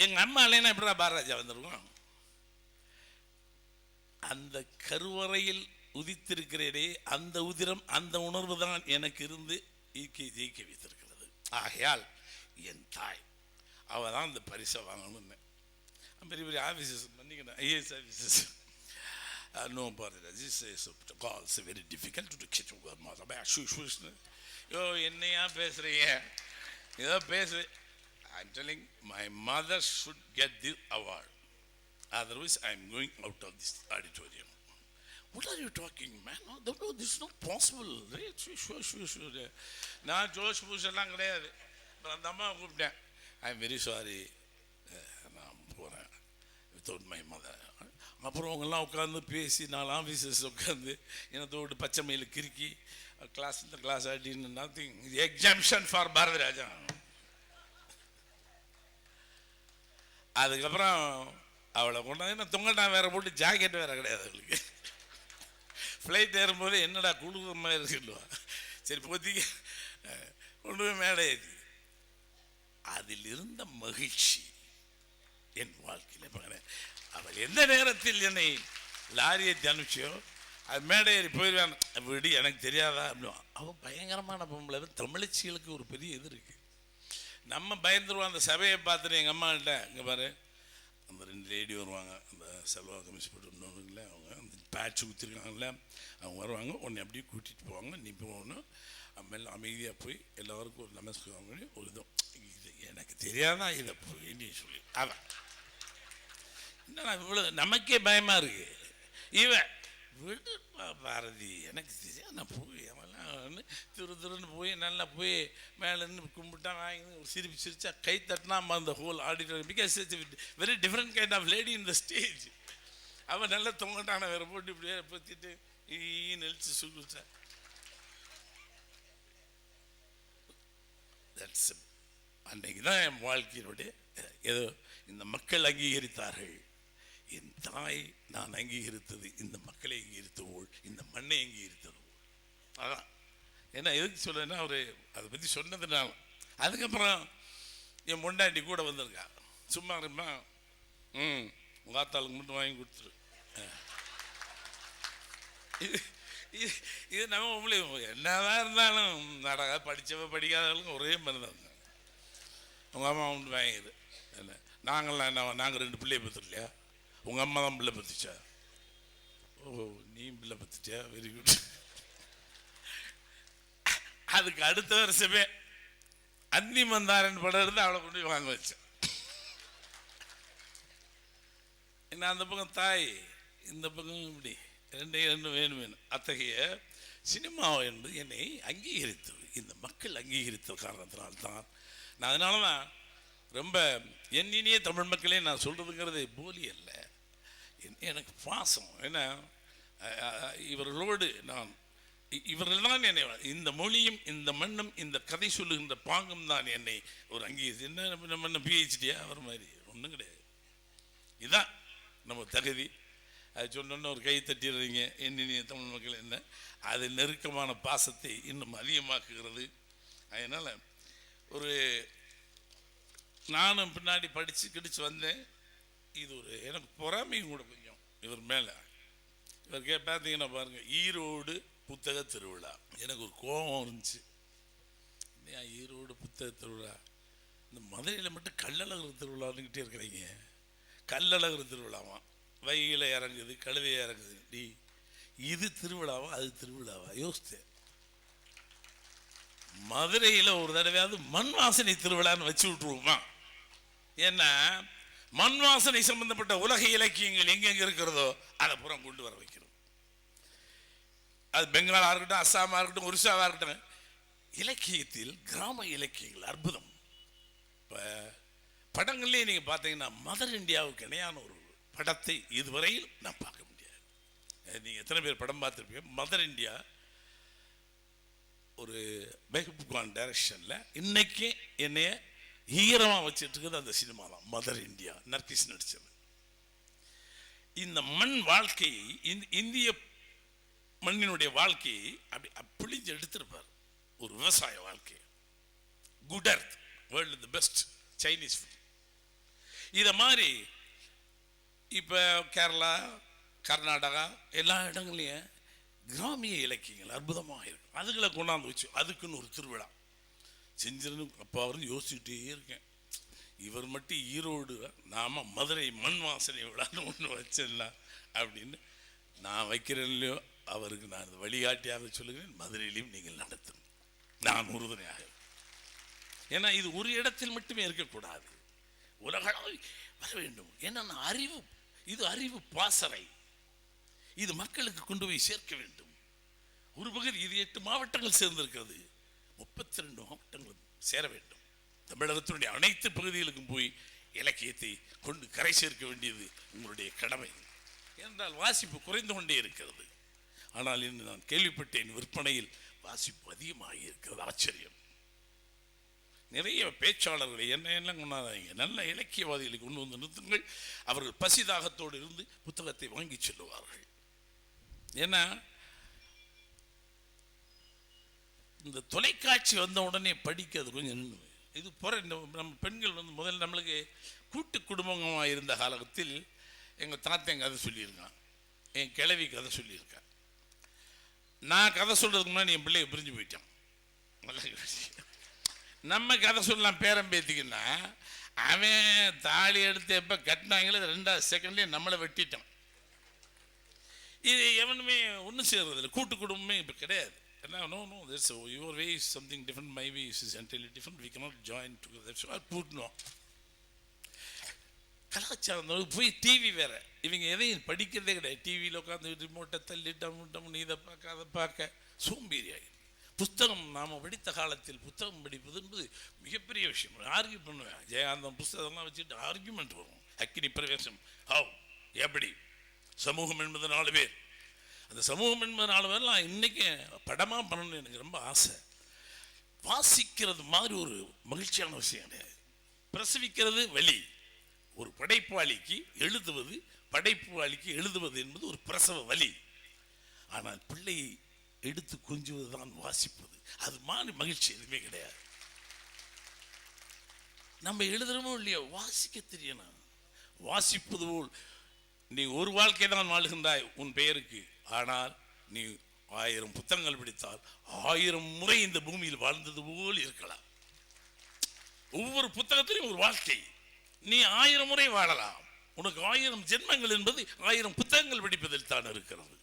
எங்கள் அம்மா இல்லைன்னா எப்படா பாரராஜா வந்துருவோம். அந்த கருவறையில் உதித்திருக்கிறேனே, அந்த உதிரம், அந்த உணர்வு தான் எனக்கு இருந்து ஜெயிக்க வைத்திருக்கிறது. ஆகையால் என் தாய் அவள் தான் அந்த பரிசை வாங்கணும்னு. பெரிய பெரிய ஆஃபீஸஸ் பண்ணிக்கிறேன், IAS offices. No, but this is also very difficult to get to your mother. யோ என்னையா பேசுகிறீங்க, ஏதோ பேசு. I'm telling my mother should get this award. Otherwise, I'm going out of this auditorium. What are you talking, man? No, this is not possible. Sure. நான் ஜோஷ் பூஷெல்லாம் கிடையாது. அந்த அம்மா கூப்பிட்டேன். I'm very sorry, நான் போகிறேன் வித்தவுட் மை மதர். அப்புறம் அவங்கெல்லாம் உட்காந்து பேசி 4 ஆஃபீஸர்ஸ் உட்காந்து என்னத்தோடு பச்சை மயில் கிறுக்கி கிளாஸ் இந்த கிளாஸ் ஆடின்னு நத்திங் எக்ஸாம்ஷன் ஃபார் பாரதிராஜா. அதுக்கப்புறம் அவளை கொண்டாந்து தொங்கட்டா வேற போட்டு ஜாக்கெட் வேற கிடையாது அவளுக்கு. ஃப்ளைட் ஏறும்போது என்னடா குளிர் மாதிரி இருக்குல்லுவா. சரி போத்திக்க கொண்டு போய் மேடை ஏற்றி. அதில் இருந்த மகிழ்ச்சி என் வாழ்க்கையில் பார்க்குறேன். அவள் எந்த நேரத்தில் என்னை லாரியை அனுப்பிச்சோ அது மேடை ஏறி போயிடுவான். விடி எனக்கு தெரியாதா அப்படின். அவள் பயங்கரமான பொம்பளை. தமிழச்சிகளுக்கு ஒரு பெரிய இது இருக்குது. நம்ம பயந்துருவோம். அந்த சபையை பார்த்துட்டு எங்கள் அம்மாகிட்ட இங்கே பாரு, அந்த 2 லேடி வருவாங்க, அந்த செல்வா கமிஷ் போட்டு ஒன்றுங்களே, அவங்க அந்த பேட்ச் ஊற்றிருக்காங்கல்ல, அவங்க வருவாங்க, உன்னை அப்படியே கூட்டிகிட்டு போவாங்க, நீ போகணும். மேலே அமைதியாக போய் எல்லாருக்கும் ஒரு நமஸ்காரம் பண்ணி ஒரு இதுவும் இது எனக்கு தெரியாதா இதை போய் நீ சொல்லி அவன் என்னடா இவ்வளோ நமக்கே பயமாக இருக்கு. இவன் விடு பாரதி எனக்கு தெரியாது, நான் போய் அவெல்லாம் திருன்னு போய் நல்லா போய் மேலேருந்து கும்பிட்டா வாங்கி ஒரு சிரிச்சா கை தட்டினா அந்த whole auditorium. Because it's very different kind of lady in the stage. அவன் நல்லா தொங்கட்டான வேற போட்டு இப்படியே பற்றிட்டு நெளிச்சு சொல்லிச்சா. தட்ஸ் அன்னைக்கு தான் என் வாழ்க்கையினுடைய ஏதோ இந்த மக்கள் அங்கீகரித்தார்கள். என் தாய் நான் அங்கீகரித்தது இந்த மக்களை அங்கீகரித்தவோள், இந்த மண்ணை அங்கீகரித்தது. அதான் ஏன்னா எதுக்கு சொல்றேன்னா அவர் அதை பற்றி சொன்னதுனால. அதுக்கப்புறம் என் பொண்டாட்டி கூட வந்திருக்கா. சும்மா இருப்பா, உங்கள் ஆத்தாளுக்கு மட்டும் வாங்கி கொடுத்துரு. இது நம்ம உங்களுக்கு என்னதான் இருந்தாலும் நடக்க படித்தவ படிக்காதவங்களுக்கும் ஒரே மாதிரி தான். உங்கள் அம்மா மட்டும் வாங்கிடு. என்ன நாங்கள்லாம் என்ன, நாங்கள் 2 பிள்ளையை பத்துலையா? உங்கள் அம்மா தான் பிள்ளை பத்துச்சா? ஓ நீ பிள்ளை பத்துச்சா, வெரி குட். அதுக்கு அடுத்த வருஷமே அந்தி மந்தாரன் படம் இருந்து அவளை கொண்டு போய் வாங்க வச்சேன். என்ன அந்த பக்கம் தாய், இந்த பக்கம் இப்படி 2 வேணும். அத்தகைய சினிமா என்பது என்னை அங்கீகரித்தது, இந்த மக்கள் அங்கீகரித்த காரணத்தினால்தான். நான் அதனால தான் ரொம்ப என் இனிய தமிழ் மக்களே நான் சொல்கிறதுங்கிறது போலி அல்ல, எனக்கு பாசம். ஏன்னா இவர்களோடு நான் இவர்கள் தான் என்னை, இந்த மொழியும் இந்த மண்ணும் இந்த கதை சொல்லுகின்ற பாங்கும் தான் என்னை ஒரு அங்கீகரித்து. என்ன நம்ம பிஹெச்டியா அவர் மாதிரி ஒன்றும் கிடையாது. இதுதான் நம்ம தகுதி. அது சொன்னோன்னு ஒரு கை தட்டிடுறீங்க. என்னினிய தமிழ் மக்கள் என்ன, அது நெருக்கமான பாசத்தை இன்னும் அதிகமாக்குகிறது. அதனால் ஒரு நானும் பின்னாடி படித்து கிடிச்சு வந்தேன். இது ஒரு எனக்கு பொறாமையும் கூட கொஞ்சம் இவர் மேலே. இவர் பார்த்தீங்கன்னா பாருங்கள், ஈரோடு புத்தக திருவிழா. எனக்கு ஒரு கோபம் இருந்துச்சு. ஈரோடு புத்தக திருவிழா, இந்த மதுரையில் மட்டும் கல்லழகர் திருவிழான்னுக்கிட்டே இருக்கிறீங்க. கல்லழகர் திருவிழாவா, வைகையில் இறங்குது, கழுதையை இறங்குது. டி இது திருவிழாவா அது திருவிழாவா யோசித்தேன். மதுரையில் ஒரு தடவையாவது மண் வாசனை திருவிழான்னு வச்சு விட்டுருவோமா? ஏன்னா மண் வாசனை சம்பந்தப்பட்ட உலக இலக்கியங்கள் எங்கெங்க இருக்கிறதோ அதை புறம் கொண்டு வர வைக்கிறோம். அது பெங்காலா இருக்கட்டும், அஸ்ஸாமா இருக்கட்டும், ஒரிசாவா இருக்கட்டும், இலக்கியத்தில் கிராம இலக்கியங்கள் அற்புதம். இப்போ படங்கள்லேயே நீங்கள் பார்த்தீங்கன்னா மதர் இந்தியாவுக்கு இணையான ஒரு படத்தை இதுவரையில் நான் பார்க்க முடியாது. நீங்கள் எத்தனை பேர் படம் பார்த்துருப்பீங்க? மதர் இந்தியா ஒரு மெஹபூப் கான் டைரக்ஷனில் இன்னைக்கு என்னைய ஈரமாக வச்சுட்டு இருக்குது அந்த சினிமா தான் மதர் இந்தியா, நர்கிஸ் நடிச்சது. இந்த மண் வாழ்க்கையை, இந்திய மண்ணினுடைய வாழ்க்கையை அப்படி பிழிஞ்சு எடுத்திருப்பார். ஒரு விவசாய வாழ்க்கை, good earth, world the best Chinese food. இதை மாதிரி இப்போ கேரளா, கர்நாடகா எல்லா இடங்களையும் கிராமிய இலக்கியங்கள் அற்புதமாக இருக்கும். அதுகளை கொண்டாந்து வச்சு அதுக்குன்னு ஒரு திருவிழா செஞ்சிடணும். அப்போ அவரும் யோசிச்சுட்டே இருக்கேன், இவர் மட்டும் ஈரோடு, நாம மதுரை மண் வாசனை விழான்னு ஒன்று வச்சிடலாம் அப்படின்னு. நான் வைக்கிறேன் இல்லையோ அவருக்கு நான் வழிகாட்டியாக சொல்லுகிறேன், மதுரையிலையும் நீங்கள் நடத்தணும், நான் உறுதுணையாக. ஏன்னா இது ஒரு இடத்தில் மட்டுமே இருக்கக்கூடாது, உலகளாவி வர வேண்டும். ஏன்னா அறிவு, இது அறிவு பாசறை, இது மக்களுக்கு கொண்டு போய் சேர்க்க வேண்டும். ஒரு பகுதி இது 8 மாவட்டங்கள் சேர்ந்திருக்கிறது, 32 மாவட்டங்களும் சேர வேண்டும். தமிழகத்தினுடைய அனைத்து பகுதிகளுக்கும் போய் இலக்கியத்தை கொண்டு கரை சேர்க்க வேண்டியது உங்களுடைய கடமை. என்றால் வாசிப்பு குறைந்து கொண்டே இருக்கிறது. ஆனால் இன்று நான் கேள்விப்பட்டேன், விற்பனையில் வாசிப்பு அதிகமாக இருக்கிறது. ஆச்சரியம். நிறைய பேச்சாளர்களை என்ன கொண்டாதாங்க, நல்ல இலக்கியவாதிகளை கொண்டு வந்து நிறுத்துங்கள். அவர்கள் பசிதாகத்தோடு இருந்து புத்தகத்தை வாங்கி செல்லுவார்கள். ஏன்னா இந்த தொலைக்காட்சி வந்த உடனே படிக்கிறது கொஞ்சம் நின்று இது போற. நம்ம பெண்கள் முதல்ல நம்மளுக்கு கூட்டு குடும்பமாக இருந்த காலத்தில் எங்கள் தாத்தன் கதை சொல்லியிருக்கான், என் கிழவி கதை சொல்லியிருக்கான். நான் கதை சொல்றதுக்கு முன்னாடி என் பிள்ளைய பிரிஞ்சு போயிட்டான். நம்ம கதை சொல்லலாம் பேரம் பேத்திக்குன்னா, அவன் தாலி எடுத்து எப்போ கட்டினாங்களோ 2வது செகண்ட்லேயே நம்மளை வெட்டிட்டான். இது எவனுமே ஒன்றும் சேர்றதில்லை, கூட்டு குடும்பமே இப்போ கிடையாது. No, there's your way is something different, my way is entirely different, we cannot join together. So I put no. கலாச்சாரம் போய் டிவி வேற, இவங்க எதையும் படிக்கிறதே கிடையாது. டிவியில் உட்காந்து ரிமோட்டை தள்ளிட்டம் இதை பார்க்க அதை பார்க்க சோம்பேறி ஆகி. புத்தகம் நாம் படித்த காலத்தில் புத்தகம் படிப்பது என்பது மிகப்பெரிய விஷயம். ஆர்கியூ பண்ணுவேன், ஜெயகாந்தம் புத்தகம்லாம் வச்சுட்டு ஆர்கியூமெண்ட் வரும். அக்கினி பிரவேசம், ஹவ், எப்படி சமூகம் என்பது 4 பேர், அந்த சமூகம் என்பது 4 பேர்லாம் இன்னைக்கு படமாக பண்ணணும்னு எனக்கு ரொம்ப ஆசை. வாசிக்கிறது மாதிரி ஒரு மகிழ்ச்சியான விஷயம் கிடையாது. பிரசவிக்கிறது வலி. ஒரு படைப்பாளிக்கு எழுதுவது என்பது ஒரு பிரசவ வலி. ஆனால் பிள்ளையை எடுத்து கொஞ்சுவது தான் வாசிப்பது. அது மாதிரி மகிழ்ச்சி எதுவுமே கிடையாது. நம்ம எழுதுறோமோ இல்லையோ வாசிக்க தெரியணும். வாசிப்பது போல் நீ ஒரு வாழ்க்கை தான் வாழ்கின்றாய் உன் பெயருக்கு. ஆனால் நீ 1000 புத்தகங்கள் படித்தால் 1000 முறை இந்த பூமியில் வாழ்ந்தது போல் இருக்கலாம். ஒவ்வொரு புத்தகத்திலும் ஒரு வாழ்க்கை, நீ 1000 முறை வாழலாம். உனக்கு 1000 ஜென்மங்கள் என்பது 1000 புத்தகங்கள் படிப்பதில் தான் இருக்கிறது.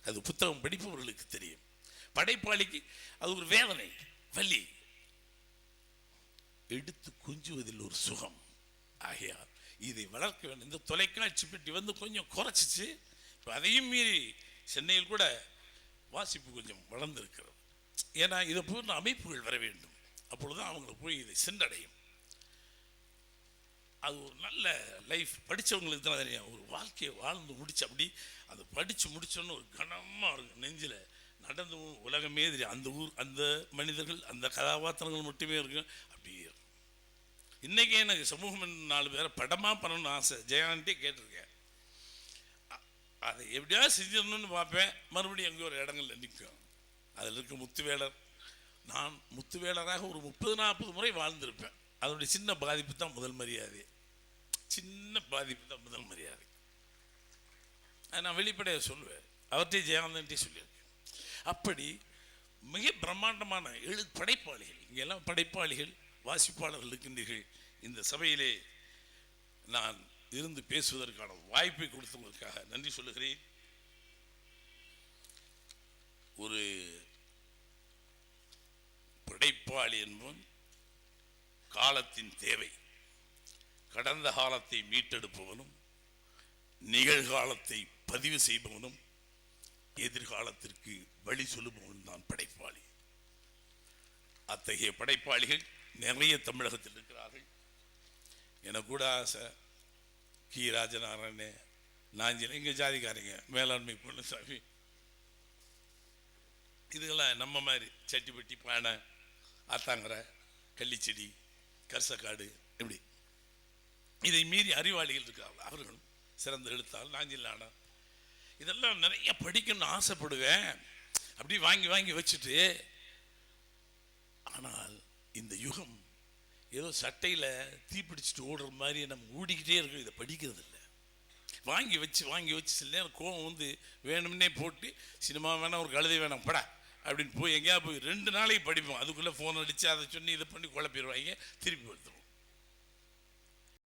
அது புத்தகம் படிப்பவர்களுக்கு தெரியும். படைப்பாளிக்கு அது ஒரு வேதனை, வலி. எடுத்து கொஞ்சுவதில் ஒரு சுகம். ஆகையால் இதை வளர்க்க வேண்டும். இந்த தொலைக்காட்சி பெட்டி வந்து கொஞ்சம் குறைச்சிச்சு. இப்போ அதையும் மீறி சென்னையில் கூட வாசிப்பு கொஞ்சம் வளர்ந்திருக்கிறது. ஏன்னா இதை போன்ற அமைப்புகள் வர வேண்டும், அப்பொழுதுதான் அவங்களுக்கு போய் இதை சென்றடையும். அது ஒரு நல்ல லைஃப். படித்தவங்களுக்கு தான் தெரியும். ஒரு வாழ்க்கையை வாழ்ந்து முடிச்சு அப்படி அதை படித்து முடிச்சோன்னு ஒரு கனமாக இருக்கும் நெஞ்சில். நடந்து உலகமே தெரியும். அந்த ஊர், அந்த மனிதர்கள், அந்த கதாபாத்திரங்கள் மட்டுமே இருக்கும். அப்படியே இன்றைக்கி எனக்கு சமூகம் 4 பேரை படமாக பண்ணணும்னு ஆசை. ஜெயான்ட்டே கேட்டிருக்கேன். அதை எப்படியாவது செஞ்சிடணும்னு பார்ப்பேன். மறுபடியும் எங்கே ஒரு இடங்கள்ல நிற்கும். அதில் இருக்க முத்துவேலர், நான் முத்துவேலராக ஒரு 30-40 முறை வாழ்ந்திருப்பேன். அதனுடைய சின்ன பாதிப்பு தான் முதல் மரியாதை. சின்ன பாதிப்பு தான் முதல் மரியாதை. அதை நான் வெளிப்படையாக சொல்லுவேன். அவர்கிட்ட ஜெயானந்தன்ட்டே சொல்லியிருக்கேன். அப்படி மிக பிரம்மாண்டமான படைப்பாளிகள், இங்கெல்லாம் படைப்பாளிகள், வாசிப்பாளர்கள் இருக்கின்றீர்கள். இந்த சபையிலே நான் இருந்து பேசுவதற்கான வாய்ப்பை கொடுத்ததற்காக நன்றி சொல்லுகிறேன். ஒரு படைப்பாளி என்பவன் காலத்தின் தேவை. கடந்த காலத்தை மீட்டெடுப்பவனும் நிகழ்காலத்தை பதிவு செய்பவனும் எதிர்காலத்திற்கு வழி சொல்லுபவன் தான் படைப்பாளி. அத்தகைய படைப்பாளிகள் நிறைய தமிழகத்தில் இருக்கிறார்கள். எனக்கு கூட ஆசை, கி ராஜநாராயண, நாஞ்சில், எங்கள் ஜாதிக்காரங்க, மேலாண்மை பொன்னுசாமி, இதுகெல்லாம் நம்ம மாதிரி சட்டிப்பட்டி, பானை, ஆத்தாங்கரை, கள்ளிச்செடி, கரிசக்காடு, இப்படி இதை மீறி அறிவாளிகள் இருக்காங்க. அவர்களும் சிறந்த எழுத்தாளர். நாஞ்சில் நானா, இதெல்லாம் நிறைய படிக்கணும்னு ஆசைப்படுவேன். அப்படி வாங்கி வாங்கி வச்சுட்டு, ஆனால் இந்த யுகம் ஏதோ சட்டையில் தீப்பிடிச்சிட்டு ஓடுற மாதிரி நம்ம ஓடிக்கிட்டே இருக்கோம். இதை படிக்கிறது இல்லை. வாங்கி வச்சு சில நேரம் கோவம் வந்து வேணும்னே போட்டு சினிமா வேணாம், ஒரு கழுதை வேணாம் படா அப்படின்னு போய் எங்கேயா போய் 2 நாளைக்கு படிப்போம். அதுக்குள்ளே ஃபோன் அடித்து அதை சொல்லி இதை பண்ணி குழப்பிடுவாங்க, திருப்பி வந்துடுவோம்.